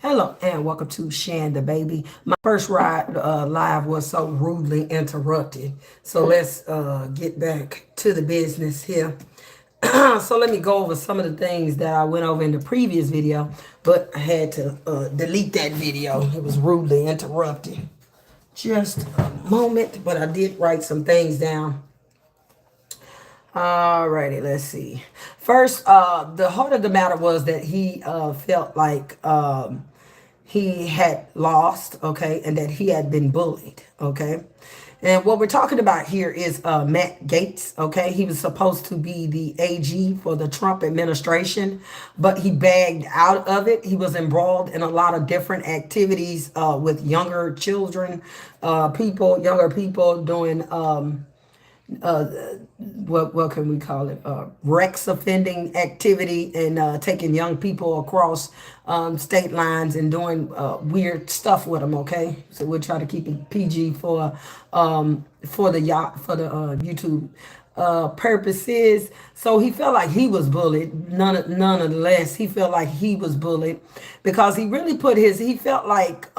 Hello and welcome to Shanthebaby. My first ride live was so rudely interrupted. So let's get back to the business here. So let me go over some of the things that I went over in the previous video, but I had to delete that video. It was rudely interrupted. Just a moment, but I did write some things down. Alrighty, let's see. First, the heart of the matter was that he felt like he had lost, okay, and that he had been bullied, okay. And what we're talking about here is Matt Gaetz, okay. He was supposed to be the AG for the Trump administration, but he bagged out of it. He was embroiled in a lot of different activities with younger children, younger people doing what can we call it? Rex offending activity and taking young people across state lines and doing weird stuff with them. Okay, so we'll try to keep it PG for the YouTube purposes. So he felt like he was bullied. None of the less, he felt like he was bullied because he really put his. He felt like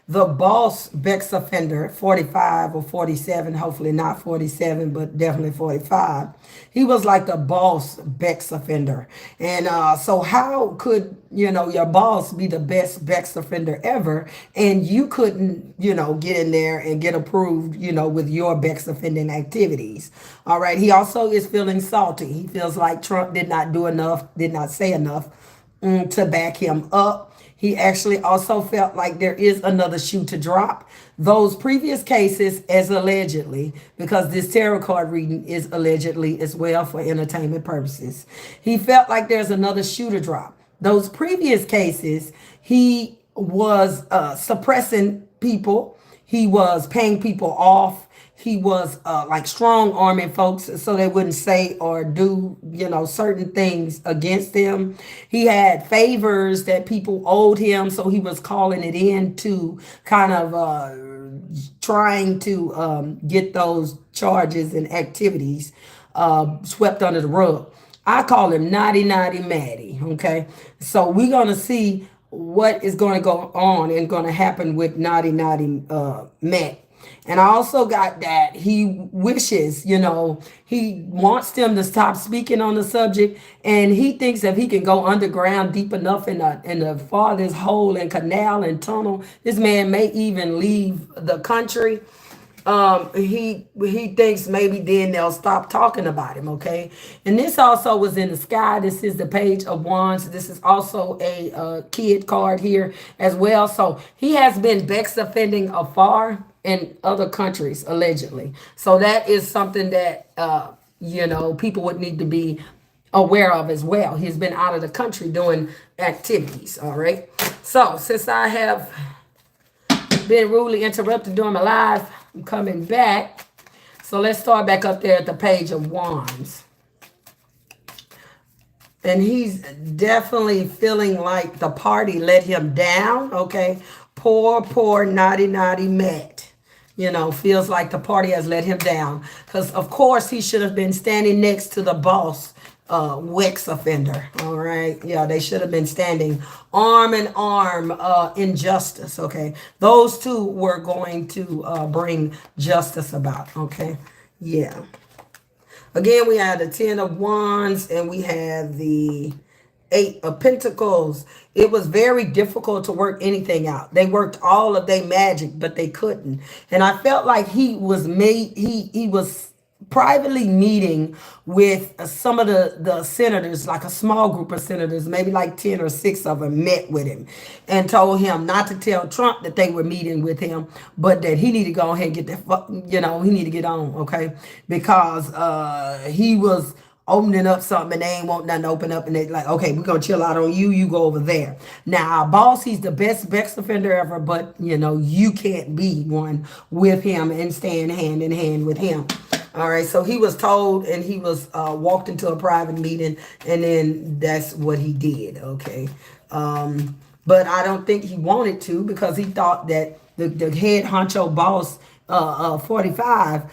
the boss Bex offender, 45 or 47, hopefully not 47, but definitely 45. He was like the boss Bex offender. And so how could, your boss be the best Bex offender ever and you couldn't, get in there and get approved, with your Bex offending activities? All right. He also is feeling salty. He feels like Trump did not do enough, did not say enough to back him up. He actually also felt like there is another shoe to drop. Those previous cases, as allegedly, because this tarot card reading is allegedly as well for entertainment purposes. He felt like there's another shoe to drop. Those previous cases, he was suppressing people. He was paying people off. He was like strong arming folks so they wouldn't say or do, certain things against him. He had favors that people owed him, so he was calling it in to kind of trying to get those charges and activities swept under the rug. I call him Naughty Naughty Maddie, okay? So we're going to see what is going to go on and going to happen with Naughty Naughty Matt. And I also got that he wishes, he wants them to stop speaking on the subject. And he thinks if he can go underground deep enough in the farthest hole and canal and tunnel, this man may even leave the country. He thinks maybe then they'll stop talking about him, okay? And this also was in the sky. This is the Page of Wands. This is also a kid card here as well. So he has been Bex offending afar in other countries, allegedly. So that is something that, people would need to be aware of as well. He's been out of the country doing activities, all right? So since I have been rudely interrupted during my live, I'm coming back. So let's start back up there at the Page of Wands. And he's definitely feeling like the party let him down, okay? Poor Naughty Naughty Matt. Feels like the party has let him down. Because, of course, he should have been standing next to the boss, Wex offender. All right. Yeah, they should have been standing arm in arm in justice. Okay. Those two were going to bring justice about. Okay. Yeah. Again, we have the 10 of Wands and we have the 8 of Pentacles. It was very difficult to work anything out. They worked all of their magic, but they couldn't. And I felt like he was privately meeting with some of the senators, like a small group of senators, maybe like 10 or 6 of them met with him and told him not to tell Trump that they were meeting with him, but that he need to go ahead and get that, he need to get on, okay? Because he was opening up something and they ain't want nothing to open up and they like, okay, we're gonna chill out on you, you go over there. Now our boss, he's the best offender ever, but you can't be one with him and stand hand in hand with him. All right, so he was told and he was walked into a private meeting and then that's what he did, okay? But I don't think he wanted to because he thought that the head honcho boss, 45,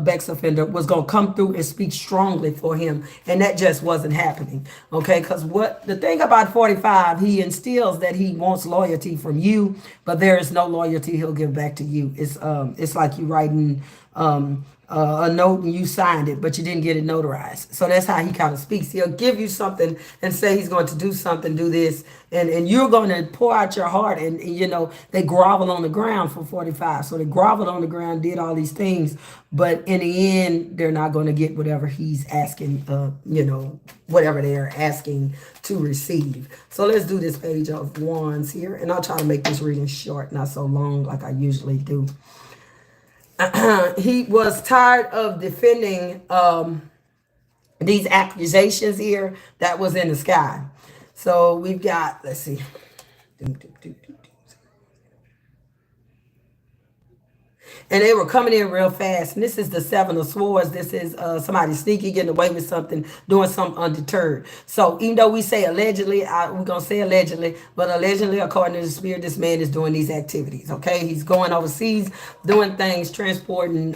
Bex offender was going to come through and speak strongly for him, and that just wasn't happening. Okay, because what the thing about 45, he instills that he wants loyalty from you, but there is no loyalty he'll give back to you. It's like you writing a note and you signed it, but you didn't get it notarized. So that's how he kind of speaks. He'll give you something and say he's going to do something, do this, and you're going to pour out your heart. And you know, they grovel on the ground for 45. So they groveled on the ground, did all these things, but in the end, they're not going to get whatever he's asking, you know, whatever they're asking to receive. So let's do this page of wands here. And I'll try to make this reading short, not so long like I usually do. He was tired of defending these accusations here that was in the sky. So we've got, let's see. And they were coming in real fast. And this is the Seven of Swords. This is somebody sneaky, getting away with something, doing something undeterred. So even though we say allegedly, we're going to say allegedly, but allegedly, according to the spirit, this man is doing these activities, okay? He's going overseas, doing things, transporting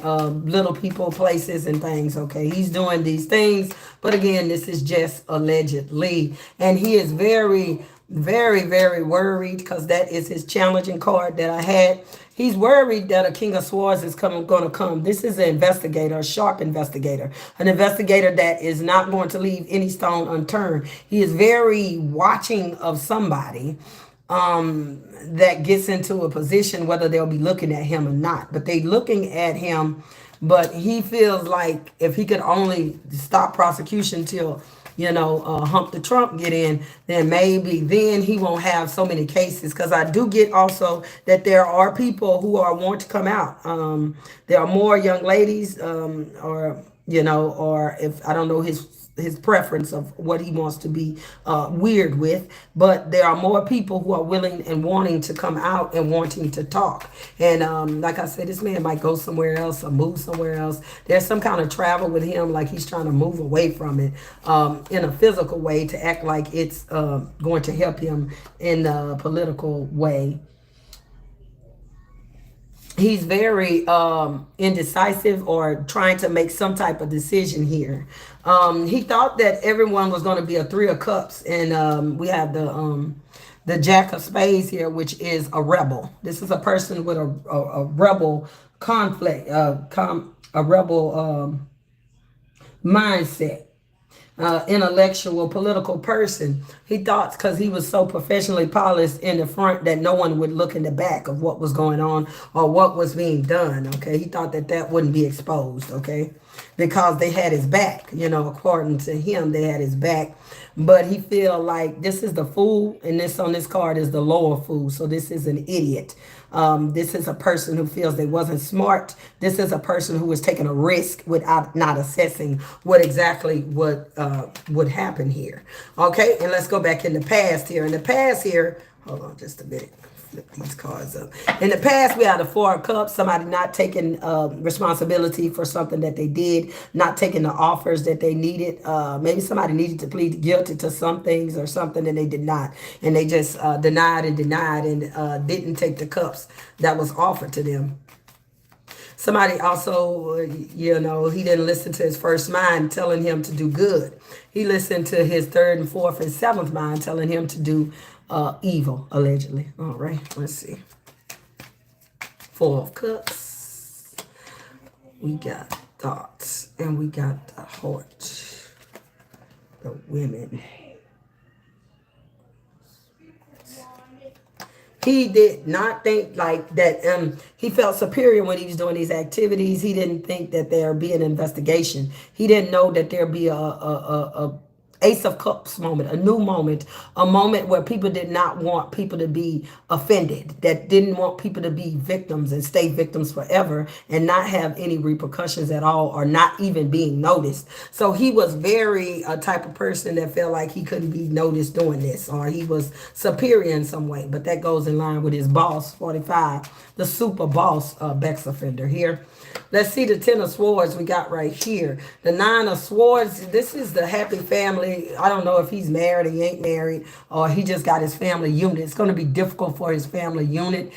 little people, places, and things, okay? He's doing these things. But again, this is just allegedly. And he is very, very worried because that is his challenging card that I had. He's worried that a King of Swords is going to come. This is an investigator, a sharp investigator, an investigator that is not going to leave any stone unturned. He is very watching of somebody that gets into a position, whether they'll be looking at him or not. But they looking at him, but he feels like if he could only stop prosecution till you know, Hump the Trump get in, then maybe then he won't have so many cases. Because I do get also that there are people who are want to come out. There are more young ladies, or you know, or if I don't know his preference of what he wants to be weird with, but there are more people who are willing and wanting to come out and wanting to talk. And like I said, this man might go somewhere else or move somewhere else. There's some kind of travel with him, like he's trying to move away from it in a physical way to act like it's going to help him in a political way. He's very indecisive or trying to make some type of decision here. He thought that everyone was going to be a Three of Cups, and we have the Jack of Spades here, which is a rebel. This is a person with a rebel conflict, a rebel mindset. Intellectual, political person. He thought because he was so professionally polished in the front that no one would look in the back of what was going on or what was being done, okay? He thought that that wouldn't be exposed, okay? Because they had his back, you know, according to him, they had his back. But he feel like this is the fool, and this on this card is the lower fool. So this is an idiot. This is a person who feels they wasn't smart. This is a person who was taking a risk without not assessing what exactly would happen here. Okay, and let's go back in the past here. In the past here, hold on just a minute. Flip these cards up. In the past, we had the Four of Cups, somebody not taking responsibility for something that they did, not taking the offers that they needed. Maybe somebody needed to plead guilty to some things or something and they did not. And they just denied and didn't take the cups that was offered to them. Somebody also, you know, he didn't listen to his first mind telling him to do good. He listened to his third and fourth and seventh mind telling him to do evil, allegedly. All right, let's see. Four of Cups. We got thoughts, and we got the heart. The women. He did not think like that. He felt superior when he was doing these activities. He didn't think that there'd be an investigation. He didn't know that there'd be a Ace of Cups moment, a new moment, a moment where people did not want people to be offended, that didn't want people to be victims and stay victims forever and not have any repercussions at all or not even being noticed. So he was very a type of person that felt like he couldn't be noticed doing this or he was superior in some way. But that goes in line with his boss, 45, the super boss Bex offender here. Let's see the Ten of Swords we got right here. The Nine of Swords, this is the happy family definitely, I don't know if he's married, he ain't married, or he just got his family unit. It's going to be difficult for his family unit.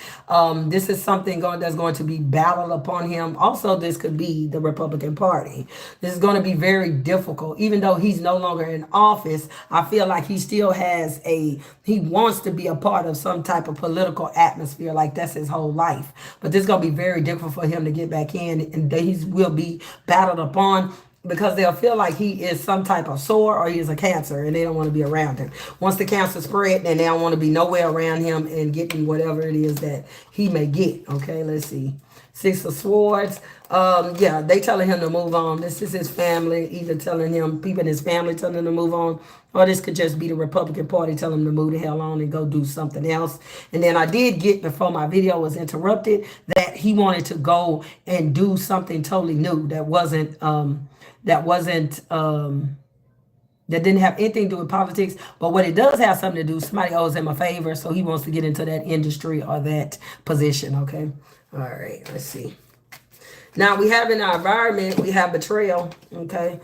This is something that's going to be battled upon him. Also, this could be the Republican Party. This is going to be very difficult. Even though he's no longer in office, I feel like he still has he wants to be a part of some type of political atmosphere. Like that's his whole life. But this is going to be very difficult for him to get back in, and he will be battled upon, because they'll feel like he is some type of sore or he is a cancer, and they don't want to be around him. Once the cancer spread, then they don't want to be nowhere around him and getting whatever it is that he may get. Okay, let's see. Six of Swords. Yeah, they telling him to move on. This is his family, either telling him, people in his family telling him to move on, or this could just be the Republican Party telling him to move the hell on and go do something else. And then I did get, before my video was interrupted, that he wanted to go and do something totally new that didn't have anything to do with politics. But what it does have something to do, somebody owes him a favor, so he wants to get into that industry or that position. Okay. All right, let's see. Now we have in our environment, we have betrayal. Okay.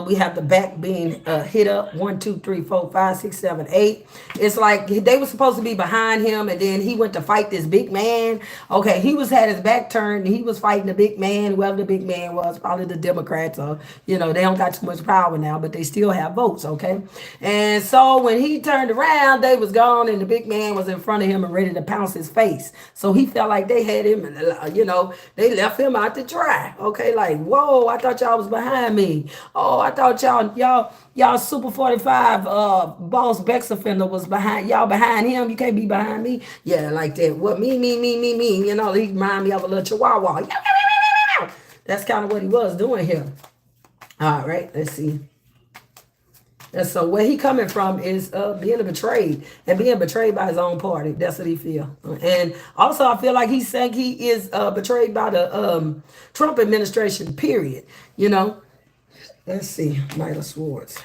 We have the back being hit up. 1, 2, 3, 4, 5, 6, 7, 8. It's like they were supposed to be behind him, and then he went to fight this big man. Okay, he had his back turned, and he was fighting the big man, whoever the big man was, probably the Democrats, or they don't got too much power now, but they still have votes. Okay, and so when he turned around, they was gone, and the big man was in front of him and ready to pounce his face. So he felt like they had him, and they left him out to dry. Okay, like, whoa, I thought y'all was behind me. Oh, I thought y'all Super 45 boss Bex offender was behind him. You can't be behind me. Yeah, like that. What, me. He remind me of a little chihuahua. That's kind of what he was doing here. All right, let's see. And so where he coming from is being betrayed, and being betrayed by his own party. That's what he feel. And also I feel like he's saying he is betrayed by the Trump administration, period. Let's see. Knight of Swords.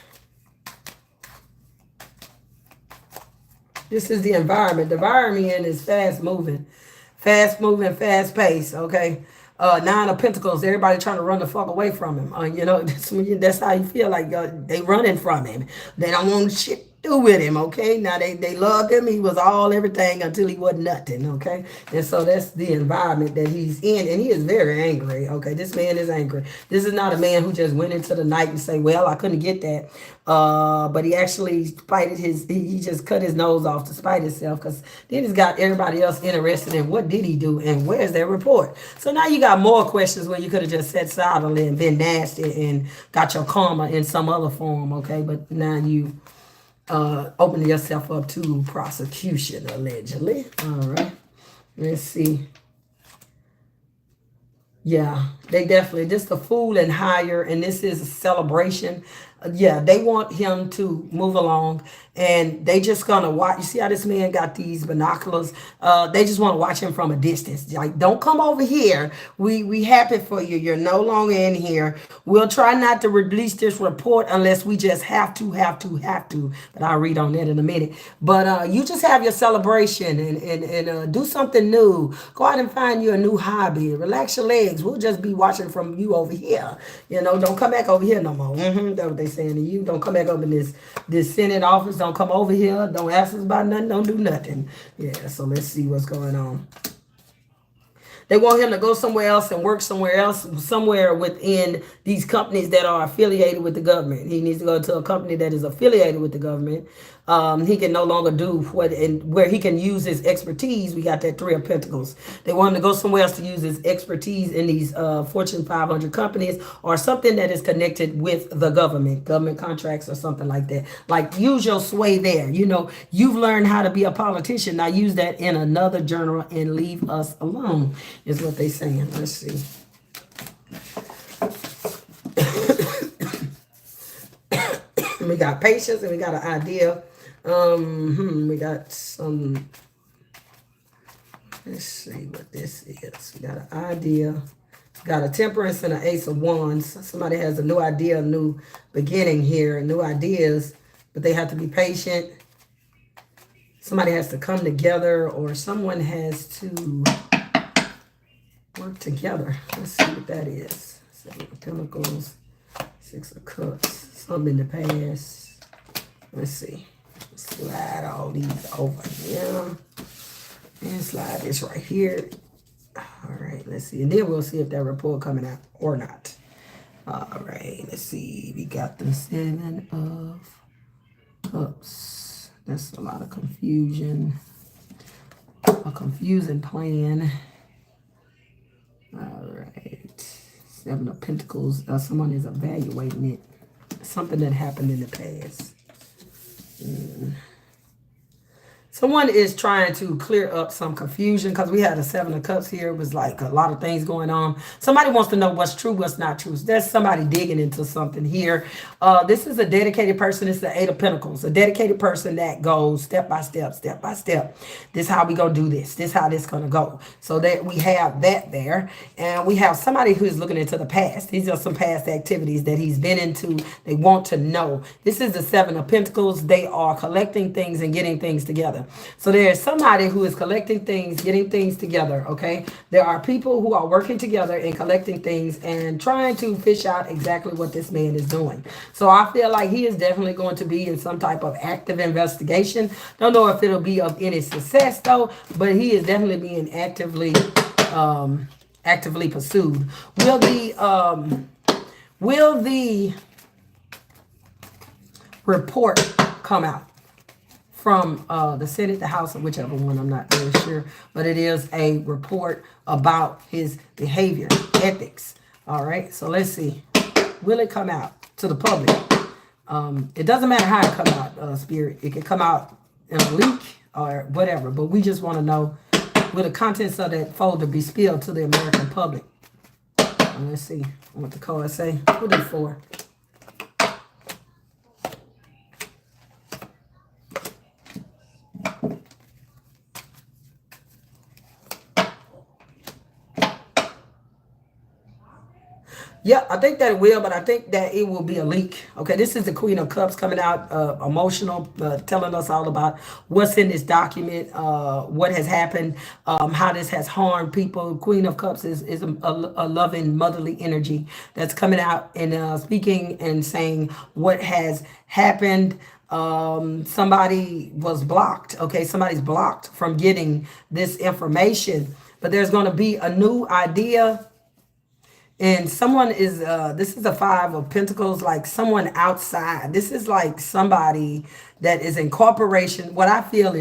This is the environment. The environment is fast moving, fast paced. Okay. 9 of Pentacles. Everybody trying to run the fuck away from him. That's how you feel like they running from him. They don't want shit to do with him. Okay. Now they loved him. He was everything until he wasn't nothing. Okay. And so that's the environment that he's in, and he is very angry. Okay. This man is angry. This is not a man who just went into the night and say, well, I couldn't get that. But he actually he just cut his nose off to spite himself, because then he's got everybody else interested in what did he do and where's their report. So now you got more questions when you could have just sat silently and been nasty and got your karma in some other form. Okay. But now you opening yourself up to prosecution, allegedly. All right. Let's see. Yeah, they definitely, this the Fool and Higher, and this is a celebration. Yeah, they want him to move along, and they just gonna watch. You see how this man got these binoculars? They just want to watch him from a distance. Like, don't come over here. We happy for you. You're no longer in here. We'll try not to release this report unless we just have to. But I'll read on that in a minute. But you just have your celebration and do something new. Go out and find you a new hobby. Relax your legs. We'll just be watching from you over here. Don't come back over here no more. That's what they saying to you. Don't come back up in this Senate office. Don't come over here. Don't ask us about nothing. Don't do nothing. Yeah, so let's see what's going on. They want him to go somewhere else and work somewhere else, somewhere within these companies that are affiliated with the government. He needs to go to a company that is affiliated with the government. He can no longer do where he can use his expertise. We got that 3 of Pentacles. They want him to go somewhere else to use his expertise in these Fortune 500 companies, or something that is connected with the government contracts or something like that. Like, use your sway there. You've learned how to be a politician. Now use that in another genre and leave us alone, is what they're saying. Let's see. We got patience, and we got an idea. We got some. Let's see what this is. We got an idea. Got a Temperance and an Ace of Wands. Somebody has a new idea, a new beginning here, new ideas, but they have to be patient. Somebody has to come together, or someone has to work together. Let's see what that is. 7 of Pentacles. Six of Cups. Something in the past. Let's see. Slide all these over here. And slide this right here. All right, let's see. And then we'll see if that report coming out or not. All right, let's see. We got the Seven of Cups. That's a lot of confusion. A confusing plan. All right. Seven of Pentacles. Someone is evaluating it. Something that happened in the past. Someone is trying to clear up some confusion because we had a Seven of Cups here. It was like a lot of things going on. Somebody wants to know what's true, what's not true. There's somebody digging into something here. This is a dedicated person. It's the Eight of Pentacles. A dedicated person that goes step by step, step by step. This is how we going to do this. This is how this going to go. So that we have that there. And we have somebody who is looking into the past. These are some past activities that he's been into. They want to know. This is the Seven of Pentacles. They are collecting things and getting things together. So there's somebody who is collecting things, getting things together, okay? There are people who are working together and collecting things and trying to fish out exactly what this man is doing. So I feel like he is definitely going to be in some type of active investigation. Don't know if it'll be of any success though, but he is definitely being actively pursued. Will the report come out from the Senate, the House, or whichever one, I'm not really sure. But it is a report about his behavior, ethics. All right, so let's see. Will it come out to the public? It doesn't matter how it come out, Spirit. It can come out in a leak or whatever. But we just want to know, will the contents of that folder be spilled to the American public? Let's see what the cards say. What is it for? Yeah, I think that it will, but I think that it will be a leak. Okay, this is the Queen of Cups coming out emotional, telling us all about what's in this document, what has happened, how this has harmed people. Queen of Cups is a loving, motherly energy that's coming out and speaking and saying what has happened. Somebody was blocked. Okay, somebody's blocked from getting this information, but there's going to be a new idea. And someone is, this is a Five of Pentacles, like someone outside. This is like somebody that is in corporation. What I feel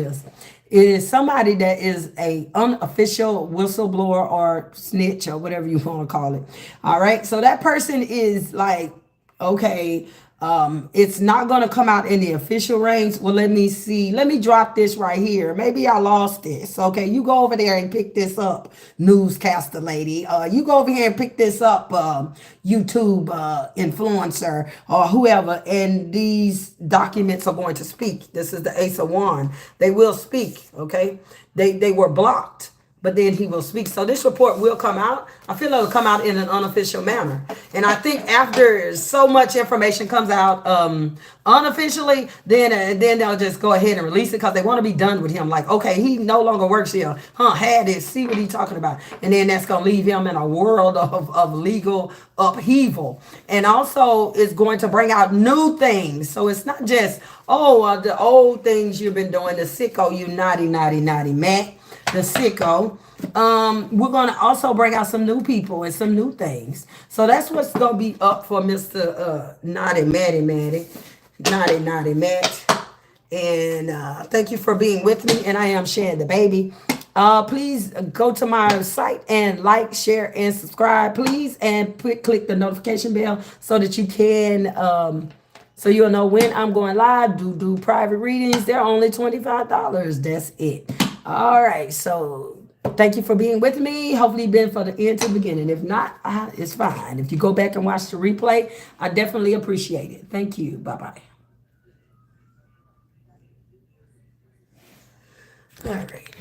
is somebody that is a unofficial whistleblower or snitch or whatever you want to call it. All right. So that person is like, okay, it's not going to come out in the official range. Well, let me see. Let me drop this right here. Maybe I lost this. Okay, you go over there and pick this up, newscaster lady. You go over here and pick this up, YouTube influencer or whoever. And these documents are going to speak. This is the Ace of Wands. They will speak. Okay, they were blocked, but then he will speak. So this report will come out. I feel it'll come out in an unofficial manner. And I think after so much information comes out unofficially, then they'll just go ahead and release it because they want to be done with him. Like, okay, he no longer works here. Had this, see what he's talking about. And then that's going to leave him in a world of legal upheaval. And also it's going to bring out new things. So it's not just, the old things you've been doing, the sicko, you naughty Mac. The sicko. We're going to also bring out some new people and some new things. So that's what's going to be up for Mr. Naughty Matt. And thank you for being with me. And I am Shanthebaby. Please go to my site and like, share, and subscribe, please. And click the notification bell so that you can... so you'll know when I'm going live. Do private readings. They're only $25. That's it. All right. So thank you for being with me. Hopefully you've been for the end to the beginning. If not, it's fine. If you go back and watch the replay, I definitely appreciate it. Thank you. Bye-bye. All right.